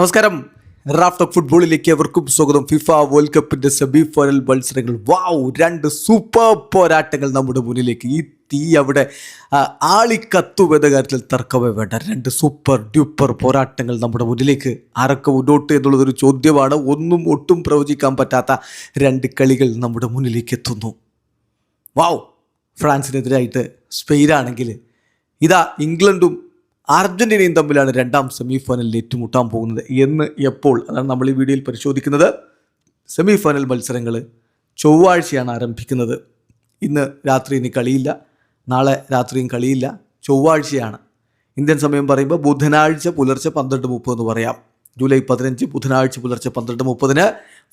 നമസ്കാരം. Raft of ഫുട്ബോളിലേക്ക് എവർക്കും സ്വാഗതം. ഫിഫ വേൾഡ് കപ്പിന്റെ സെമി ഫൈനൽ മത്സരങ്ങൾ, രണ്ട് സൂപ്പർ പോരാട്ടങ്ങൾ നമ്മുടെ മുന്നിലേക്ക്. ഈ തീ അവിടെ ആളിക്കത്തുവെന്ന കാര്യത്തിൽ തർക്കമേ വേണ്ട. രണ്ട് സൂപ്പർ ഡ്യൂപ്പർ പോരാട്ടങ്ങൾ നമ്മുടെ മുന്നിലേക്ക്. ആരൊക്കെ മുന്നോട്ട് എന്നുള്ളതൊരു ചോദ്യമാണ്. ഒട്ടും പ്രവചിക്കാൻ പറ്റാത്ത രണ്ട് കളികൾ നമ്മുടെ മുന്നിലേക്ക് എത്തുന്നു. ഫ്രാൻസിനെതിരായിട്ട് സ്പെയിനാണെങ്കിൽ ഇതാ ഇംഗ്ലണ്ടും അർജന്റീനയും തമ്മിലാണ് രണ്ടാം സെമി ഫൈനലിൽ ഏറ്റുമുട്ടാൻ പോകുന്നത്. എപ്പോൾ അതാണ് നമ്മൾ ഈ വീഡിയോയിൽ പരിശോധിക്കുന്നത്. സെമി ഫൈനൽ മത്സരങ്ങൾ ചൊവ്വാഴ്ചയാണ് ആരംഭിക്കുന്നത്. ഇന്ന് രാത്രി ഇനി കളിയില്ല, നാളെ രാത്രിയും കളിയില്ല. ചൊവ്വാഴ്ചയാണ്. ഇന്ത്യൻ സമയം പറയുമ്പോൾ ബുധനാഴ്ച പുലർച്ചെ 12:30 എന്ന് പറയാം. ജൂലൈ 15 ബുധനാഴ്ച പുലർച്ചെ 12:30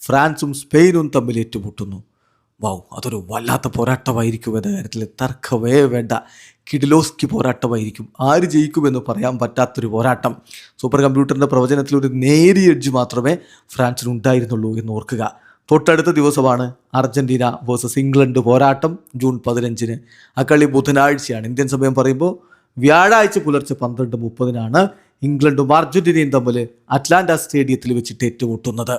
ഫ്രാൻസും സ്പെയിനും തമ്മിൽ ഏറ്റുമുട്ടുന്നു. അതൊരു വല്ലാത്ത പോരാട്ടമായിരിക്കും എന്ന കാര്യത്തിൽ തർക്കമേ വേണ്ട. കിഡിലോസ്കി പോരാട്ടമായിരിക്കും. ആര് ജയിക്കുമെന്ന് പറയാൻ പറ്റാത്തൊരു പോരാട്ടം. സൂപ്പർ കമ്പ്യൂട്ടറിൻ്റെ പ്രവചനത്തിൽ ഒരു നേരിയ എഡ്ജ് മാത്രമേ ഫ്രാൻസിന് ഉണ്ടായിരുന്നുള്ളൂ എന്ന് ഓർക്കുക. തൊട്ടടുത്ത ദിവസമാണ് അർജന്റീന വേഴ്സസ് ഇംഗ്ലണ്ട് പോരാട്ടം, ജൂൺ 15. ആ കളി ബുധനാഴ്ചയാണ്. ഇന്ത്യൻ സമയം പറയുമ്പോൾ വ്യാഴാഴ്ച പുലർച്ചെ 12:30 ഇംഗ്ലണ്ടും അർജന്റീനയും തമ്മിൽ അറ്റ്ലാന്റ സ്റ്റേഡിയത്തിൽ വെച്ചിട്ട് ഏറ്റുമുട്ടുന്നത്.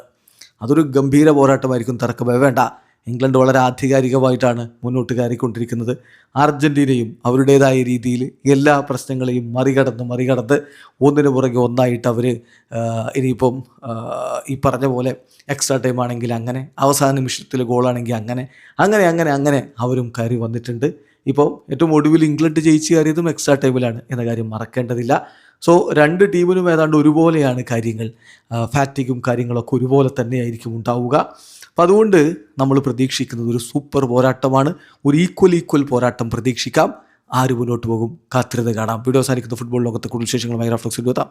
അതൊരു ഗംഭീര പോരാട്ടമായിരിക്കും, തർക്കമേ വേണ്ട. ഇംഗ്ലണ്ട് വളരെ ആധികാരികമായിട്ടാണ് മുന്നോട്ട് കയറിക്കൊണ്ടിരിക്കുന്നത്. അർജന്റീനയും അവരുടേതായ രീതിയിൽ എല്ലാ പ്രശ്നങ്ങളെയും മറികടന്ന് ഒന്നിനു പുറകെ ഒന്നായിട്ട് അവർ ഇനിയിപ്പം ഈ പറഞ്ഞ പോലെ എക്സ്ട്രാ ടൈം ആണെങ്കിൽ അങ്ങനെ, അവസാന നിമിഷത്തിൽ ഗോളാണെങ്കിൽ അങ്ങനെ അവരും കയറി വന്നിട്ടുണ്ട്. ഇപ്പോൾ ഏറ്റവും ഒടുവിൽ ഇംഗ്ലണ്ട് ജയിച്ച് കയറിയതും എക്സ്ട്രാ ടൈമിലാണ് എന്ന കാര്യം മറക്കേണ്ടതില്ല. സോ രണ്ട് ടീമിനും ഏതാണ്ട് ഒരുപോലെയാണ് കാര്യങ്ങൾ. ഫാറ്റിക്കും കാര്യങ്ങളൊക്കെ ഒരുപോലെ തന്നെയായിരിക്കും ഉണ്ടാവുക. അപ്പോൾ അതുകൊണ്ട് നമ്മൾ പ്രതീക്ഷിക്കുന്നത് ഒരു സൂപ്പർ പോരാട്ടമാണ്. ഒരു ഈക്വൽ പോരാട്ടം പ്രതീക്ഷിക്കാം. ആര് മുന്നോട്ട് പോകും, കാത്തിരുന്ന് കാണാം. വീഡിയോ അവസാനിക്കുന്ന ഫുട്ബോൾ ലോകത്തെ കൂടുതൽ വിശേഷങ്ങളുമായി റാഫ്റ്റ് ഓഫ് ഫുട്ബോൾ എത്താം.